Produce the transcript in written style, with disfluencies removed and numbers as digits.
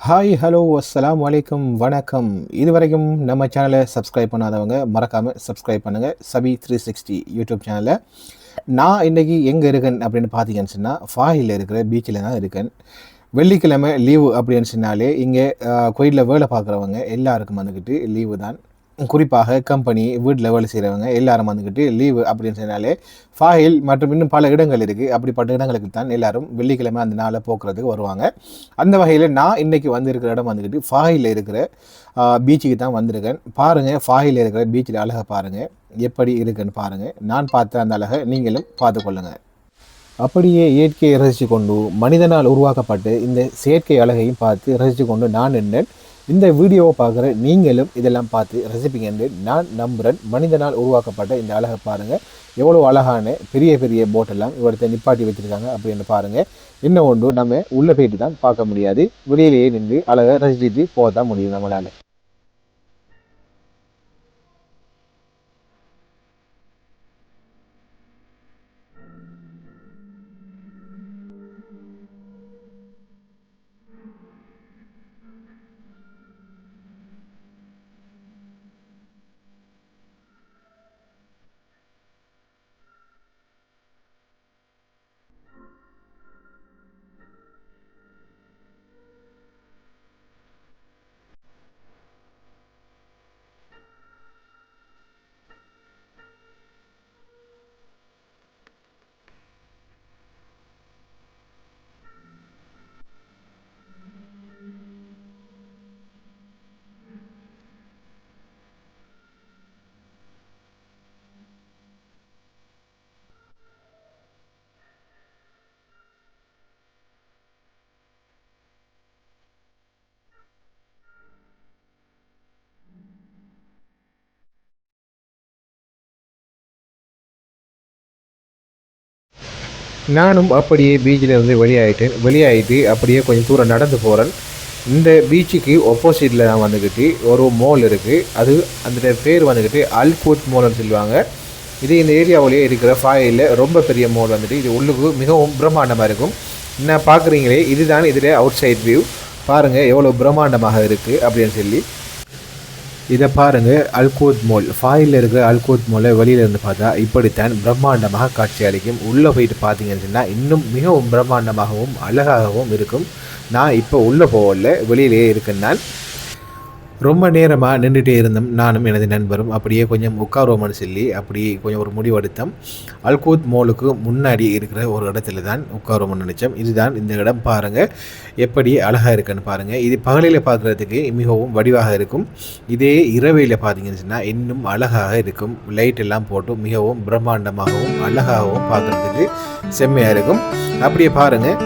Hi hello அஸ்ஸலாமு அலைக்கும் வணக்கம். இதுவரைக்கும் நம்ம சேனலை சப்ஸ்கிரைப் பண்ணாதவங்க மறக்காமல் சப்ஸ்கிரைப் பண்ணுங்கள். சபி 360 யூடியூப் சேனலை. நான் இன்றைக்கி எங்கே இருக்கேன் அப்படின்னு பார்த்தீங்கன்னு சொன்னால் ஃபாஹில் இருக்கிற பீச்சில் தான் இருக்கேன். வெள்ளிக்கிழமை லீவு அப்படின்னு சொன்னாலே இங்கே கோயிலில் வேலை பார்க்குறவங்க எல்லாருக்கும் வந்துக்கிட்டு லீவு தான். குறிப்பாக கம்பெனி வீட்டில் வேலை செய்கிறவங்க எல்லாரும் வந்துக்கிட்டு லீவு அப்படின்னு சொன்னாலே ஃபாஹில் மற்றும் இன்னும் பல இடங்கள் இருக்குது. அப்படிப்பட்ட இடங்களுக்கு தான் எல்லாரும் வெள்ளிக்கிழமை அந்த நாளை போக்குறதுக்கு வருவாங்க. அந்த வகையில் நான் இன்றைக்கி வந்திருக்கிற இடம் வந்துக்கிட்டு ஃபாஹில் இருக்கிற பீச்சுக்கு தான் வந்திருக்கேன். பாருங்கள், ஃபாஹில் இருக்கிற பீச்சில் அழகை பாருங்கள், எப்படி இருக்குன்னு பாருங்கள். நான் பார்த்த அந்த அழகை நீங்களும் பார்த்துக்கொள்ளுங்கள். அப்படியே இயற்கையை ரசித்து கொண்டு மனிதனால் உருவாக்கப்பட்டு இந்த செயற்கை அழகையும் பார்த்து ரசித்து கொண்டு நான் நின்றேன். இந்த வீடியோவை பார்க்குற நீங்களும் இதெல்லாம் பார்த்து ரசிப்பீங்க என்று நான் நம்புகிறேன். மனிதனால் உருவாக்கப்பட்ட இந்த அழகை பாருங்கள், எவ்வளோ அழகான பெரிய பெரிய போட்டெல்லாம் இவர்கிட்ட நிப்பாட்டி வச்சுருக்காங்க அப்படின்னு பாருங்கள். இன்னும் ஒன்று நம்ம உள்ளே போயிட்டு தான் பார்க்க முடியாது, வெளியிலேயே நின்று அழகை ரசிச்சுட்டு போக தான் முடியும் நம்மளால். நானும் அப்படியே பீச்சில் இருந்து வெளியாகிட்டு அப்படியே கொஞ்சம் தூரம் நடந்து போகிறேன். இந்த பீச்சுக்கு ஒப்போசிட்டில் தான் வந்துக்கிட்டு ஒரு மால் இருக்குது. அது அந்த பேர் வந்துக்கிட்டு அல்கூத் மால்னு சொல்லுவாங்க. இது இந்த ஏரியாவிலேயே இருக்கிற ஃபாயில் ரொம்ப பெரிய மால் வந்துட்டு இது உள்ளுக்கு மிகவும் பிரம்மாண்டமாக இருக்கும். என்ன பார்க்குறீங்களே, இதுதான் இதில் அவுட் சைட் வியூ. பாருங்கள் எவ்வளோ பிரம்மாண்டமாக இருக்குது அப்படின்னு சொல்லி. இதை பாருங்கள், அல்கூத் மால் ஃபாயில் இருக்கிற அல்கூத் மாலை வெளியிலேருந்து பார்த்தா இப்படித்தான் பிரம்மாண்டமாக காட்சி அளிக்கும். உள்ளே போயிட்டு பார்த்தீங்கன்னு சொன்னால் இன்னும் மிகவும் பிரம்மாண்டமாகவும் அழகாகவும் இருக்கும். நான் இப்போ உள்ளே போகல, வெளியிலேயே இருக்கேன். நான் ரொம்ப நேரமாக நின்றுட்டே இருந்தோம், நானும் எனது நண்பரும். அப்படியே கொஞ்சம் உட்காருவோம்னு சொல்லி அப்படி கொஞ்சம் ஒரு முடிவெடுத்தோம். அல்கூத் மாலுக்கு முன்னாடி இருக்கிற ஒரு இடத்துல தான் உட்காருவோம்னு நினச்சோம். இதுதான் இந்த இடம். பாருங்கள் எப்படி அழகாக இருக்குன்னு பாருங்கள். இது பகலில் பார்க்குறதுக்கு மிகவும் வடிவாக இருக்கும். இதே இரவையில் பார்த்தீங்கன்னு சொன்னால் இன்னும் அழகாக இருக்கும். லைட் எல்லாம் போட்டு மிகவும் பிரம்மாண்டமாகவும் அழகாகவும் பார்க்குறதுக்கு செம்மையாக இருக்கும். அப்படியே பாருங்கள்.